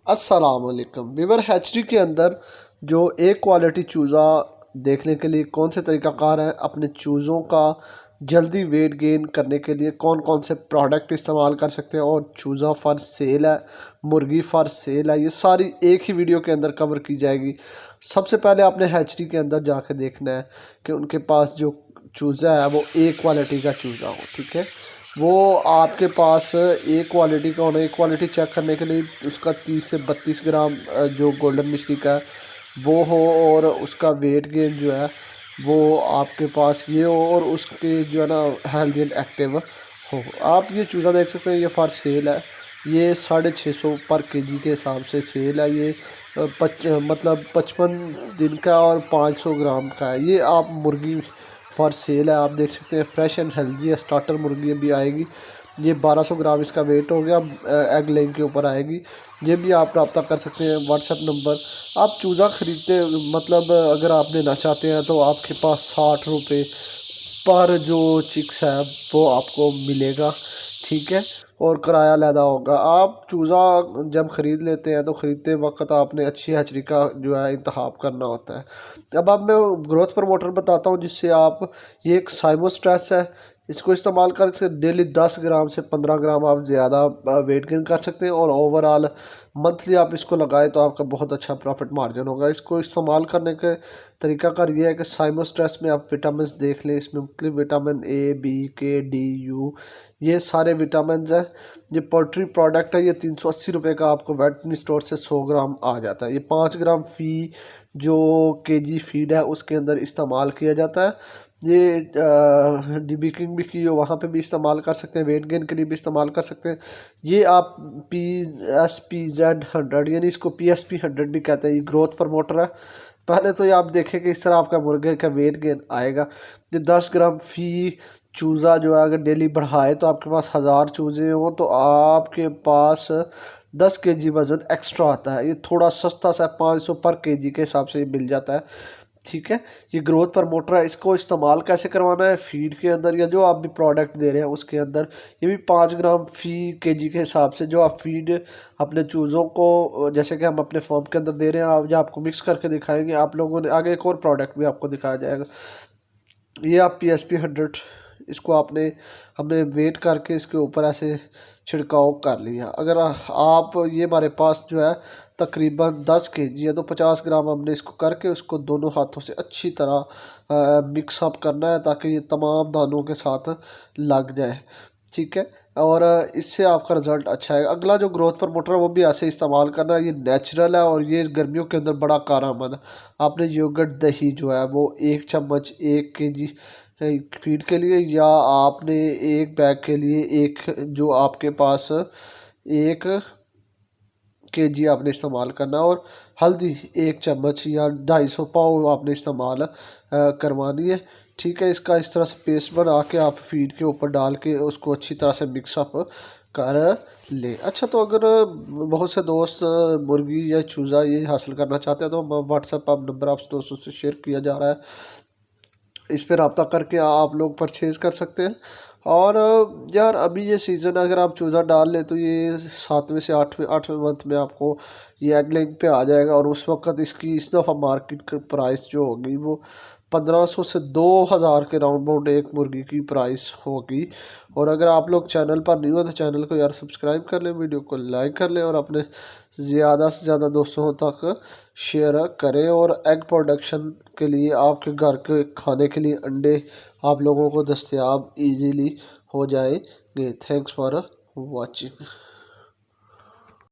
अस्सलामुअलैकुम Weaver hatchery के अंदर जो एक क्वालिटी चूज़ा देखने के लिए कौन से तरीक़ाकार हैं, अपने चूज़ों का जल्दी वेट गेन करने के लिए कौन कौन से प्रोडक्ट इस्तेमाल कर सकते हैं और चूज़ा फॉर सेल है, मुर्गी फॉर सेल है, ये सारी एक ही वीडियो के अंदर कवर की जाएगी। सबसे पहले आपने हैचरी के अंदर जाकर देखना है कि उनके पास जो चूज़ा है वो एक क्वालिटी का चूज़ा हो। ठीक है, वो आपके पास एक क्वालिटी का होना। एक क्वालिटी चेक करने के लिए उसका 30 से 32 ग्राम जो गोल्डन मिश्री का वो हो और उसका वेट गेन जो है वो आपके पास ये हो और उसके जो है ना हेल्दी एंड एक्टिव हो। आप ये चूज़ा देख सकते हैं, ये फॉर सेल है। ये 650 पर केजी के हिसाब से सेल है। ये मतलब 55 दिन का और 500 ग्राम का है। ये आप मुर्गी फॉर सेल है, आप देख सकते हैं। फ्रेश एंड हेल्दी है, स्टार्टर मुर्गी भी आएगी। ये 1200 ग्राम इसका वेट हो गया। एग लेइंग के ऊपर आएगी। ये भी आप रब्ता कर सकते हैं व्हाट्सएप नंबर। आप चूज़ा ख़रीदते मतलब अगर आप लेना चाहते हैं तो आपके पास 60 रुपये पर जो चिक्स है वो आपको मिलेगा। ठीक है, और किराया अलहदा होगा। आप चूज़ा जब ख़रीद लेते हैं तो ख़रीदते वक्त आपने अच्छी हैचरी का जो है इंतखाब करना होता है। अब मैं ग्रोथ प्रमोटर बताता हूँ जिससे आप, ये एक साइमोस्ट्रेस है, इसको इस्तेमाल करके डेली 10 ग्राम से 15 ग्राम आप ज़्यादा वेट गेन कर सकते हैं और ओवरऑल मंथली आप इसको लगाएं तो आपका बहुत अच्छा प्रॉफिट मार्जिन होगा। इसको इस्तेमाल करने के तरीक़ाकार ये है कि साइमोस्ट्रेस में आप विटामिन देख लें। इसमें मुख्तलिफ विटामिन ए, बी, के, डी, यू, ये सारे विटामिन हैं। ये पोल्ट्री प्रोडक्ट है। ये 380 रुपये का आपको वेटरनरी स्टोर से 100 ग्राम आ जाता है। ये 5 ग्राम फ़ी जो केजी फीड है उसके अंदर इस्तेमाल किया जाता है। ये डिबेकिंग भी की हो वहाँ पे भी इस्तेमाल कर सकते हैं, वेट गेन के लिए भी इस्तेमाल कर सकते हैं। ये आप PSPZ100 यानी इसको PSP100 भी कहते हैं। ये ग्रोथ प्रमोटर है। पहले तो ये आप देखें कि इस तरह आपका मुर्गे का वेट गेन आएगा। ये 10 ग्राम फ़ी चूज़ा जो है अगर डेली बढ़ाए तो आपके पास 1000 चूज़े हों तो आपके पास 10 केजी वज़न एक्स्ट्रा आता है। ये थोड़ा सस्ता सा 500 पर केजी के हिसाब से ये मिल जाता है। ठीक है, ये ग्रोथ प्रमोटर है। इसको इस्तेमाल कैसे करवाना है, फीड के अंदर या जो आप भी प्रोडक्ट दे रहे हैं उसके अंदर। ये भी 5 ग्राम फ़ी केजी के हिसाब से जो आप फीड अपने चूज़ों को, जैसे कि हम अपने फॉर्म के अंदर दे रहे हैं, आप जो आपको मिक्स करके दिखाएंगे। आप लोगों ने आगे एक और प्रोडक्ट भी आपको दिखाया जाएगा। ये आप PSP100 इसको हमने वेट करके इसके ऊपर ऐसे छिड़काव कर लिया। अगर आप ये हमारे पास जो है तकरीबन 10 केजी है तो 50 ग्राम हमने इसको करके उसको दोनों हाथों से अच्छी तरह मिक्सअप करना है ताकि ये तमाम दानों के साथ लग जाए। ठीक है, और इससे आपका रिज़ल्ट अच्छा है। अगला जो ग्रोथ प्रमोटर है वो भी ऐसे इस्तेमाल करना है। ये नेचुरल है और ये गर्मियों के अंदर बड़ा कारआमद है। आपने योगर्ट दही जो है वो 1 चम्मच 1 केजी फीड के लिए, या आपने एक बैग के लिए एक जो आपके पास 1 केजी आपने इस्तेमाल करना, और हल्दी 1 चम्मच या 250 पाव आपने इस्तेमाल करवानी है। ठीक है, इसका इस तरह से पेस्ट बना के आप फीड के ऊपर डाल के उसको अच्छी तरह से मिक्सअप कर ले। अच्छा, तो अगर बहुत से दोस्त मुर्गी या चूज़ा ये हासिल करना चाहते हैं तो व्हाट्सएप आप नंबर आप दोस्तों से शेयर किया जा रहा है, इस पर रब्ता करके आप लोग परचेज़ कर सकते हैं। और यार अभी ये सीज़न अगर आप चूज़ा डाल लें तो ये 7वें से 8वें मंथ में आपको ये एग लेइंग पे आ जाएगा। और उस वक्त इसकी इस दफ़ा मार्केट की प्राइस जो होगी वो 1500 से 2000 के राउंड अबाउट एक मुर्गी की प्राइस होगी। और अगर आप लोग चैनल पर नहीं हो तो चैनल को यार सब्सक्राइब कर लें, वीडियो को लाइक कर लें और अपने ज़्यादा से ज़्यादा दोस्तों तक शेयर करें। और एग प्रोडक्शन के लिए आपके घर के खाने के लिए अंडे आप लोगों को दस्तयाब इजीली हो जाएंगे। Thanks for watching.